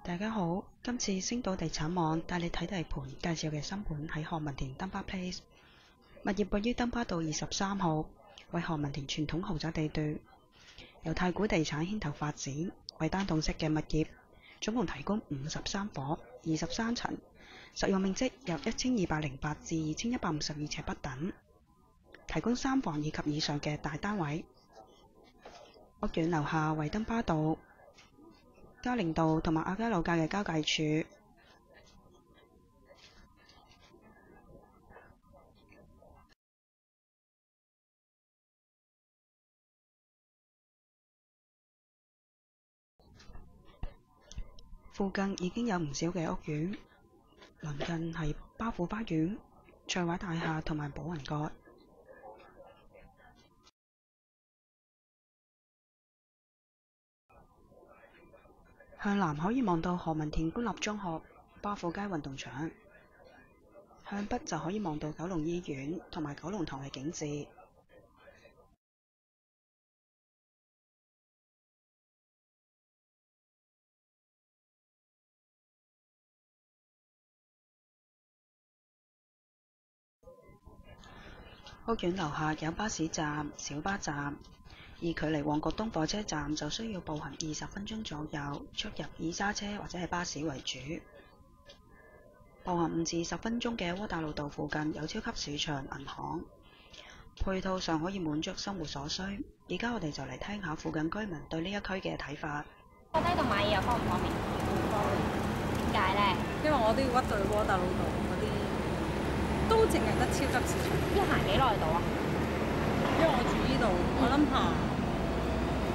大家好，今次星島地產網帶你睇地盤介紹嘅新盤喺何文田登巴 Place， 物業位於登巴道23號，為何文田傳統豪宅地段，由太古地產牽頭發展，為單棟式嘅物業，總共提供53伙、23層，實用面積由1208至2152尺不等，提供3房以及以上嘅大單位。屋苑樓下為登巴道、嘉寧道同埋亞皆老街嘅交界處，附近已經有唔少嘅屋苑，鄰近係包富花園、翠華大廈同埋寶雲閣。向南可以望到何文田官立中學、巴富街運動場，向北就可以望到九龍醫院同埋九龍塘嘅景致。屋苑樓下有巴士站、小巴站，而距離旺角東火車站就需要步行20分鐘左右，出入以揸車或者係巴士為主。步行5至10分鐘嘅窩打老道附近有超級市場、銀行，配套上可以滿足生活所需。而家我哋就嚟聽下附近居民對呢一區嘅睇法。覺得呢度買嘢又方唔方便？點解呢？因為我都要屈對窩打老道嗰啲，都淨係得超級市場。要行幾耐到啊？因為我住呢度，我諗下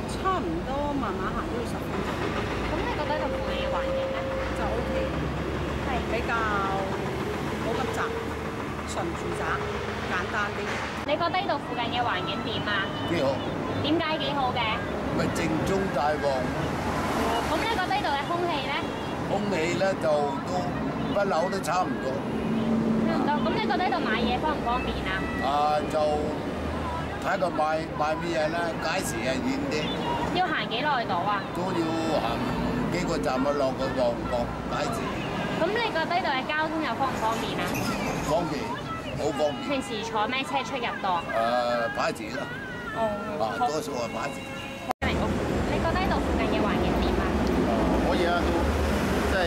差唔多慢慢行都要10分鐘。咁你覺得呢度附近嘅環境呢？就 OK，係比較冇咁雜，純住宅，簡單啲。你覺得呢度附近嘅環境點啊？幾好。點解幾好嘅？咪正宗大旺。咁你覺得呢度嘅空氣呢？空氣咧就都不嬲都差唔多。差唔多。咁你覺得呢度買嘢方唔方便啊？就睇佢買咩嘢啦，街市係遠啲。要行幾耐到啊？都要行幾個站啊，落去旺角街市。咁你覺得呢度嘅交通又方唔方便啊？方便，好方便。平時坐咩車出入多？牌子啦。好。多數係牌子。你覺得呢度附近嘅環境點啊？可以啊，都即係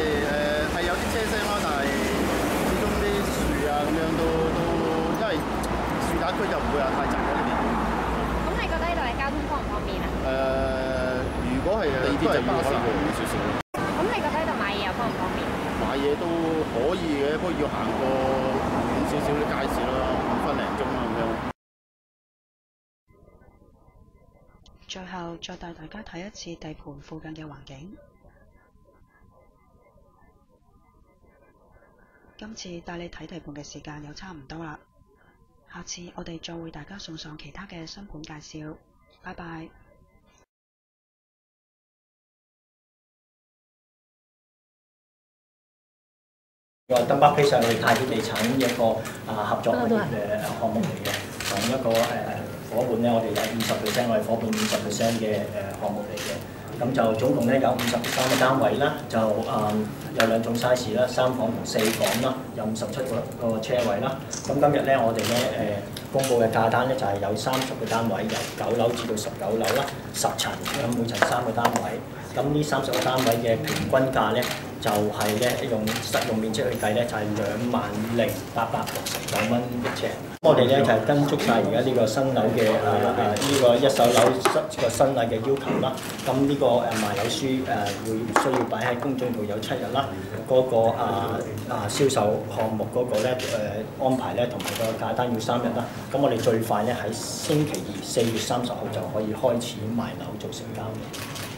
係有啲車聲啦，但係始終啲樹啊咁樣都因為樹宅區就唔會話太雜喺呢邊。咁你覺得呢度嘅交通方唔方便啊？如果係地鐵就巴士會遠少少。咁你覺得呢度買嘢又方唔方便？買嘢都可以嘅，不過要行過遠少少啲街市啦，5分零鐘啦咁樣。最後再帶大家睇一次地盤附近嘅環境。今次帶你睇地盤嘅時間又差唔多啦，下次我哋再為大家送上其他嘅新盤介紹。拜拜。登巴 Place 係我哋太古地產一個合作嘅項目嚟嘅，同一個伙伴咧，我哋有50%，我哋伙伴50%嘅項目嚟嘅。咁就總共咧有53個單位啦，就有2種 size 啦，3房同4房啦，有57個車位啦。咁今日咧我哋咧公佈嘅價單咧就係有30個單位，由9樓至到19樓啦，10層，咁每層3個單位。咁呢30個單位嘅平均價咧就係咧用實用面積去計咧就係20,869蚊一尺。我哋咧就係跟足晒而家呢個新樓嘅呢個一手樓個新例嘅要求啦。咁呢個賣樓書會需要擺喺公眾度有7日啦。嗰個銷售項目嗰個咧安排咧同埋個價單要3日啦。咁我哋最快咧喺星期二4月30號就可以開始賣樓做成交嘅。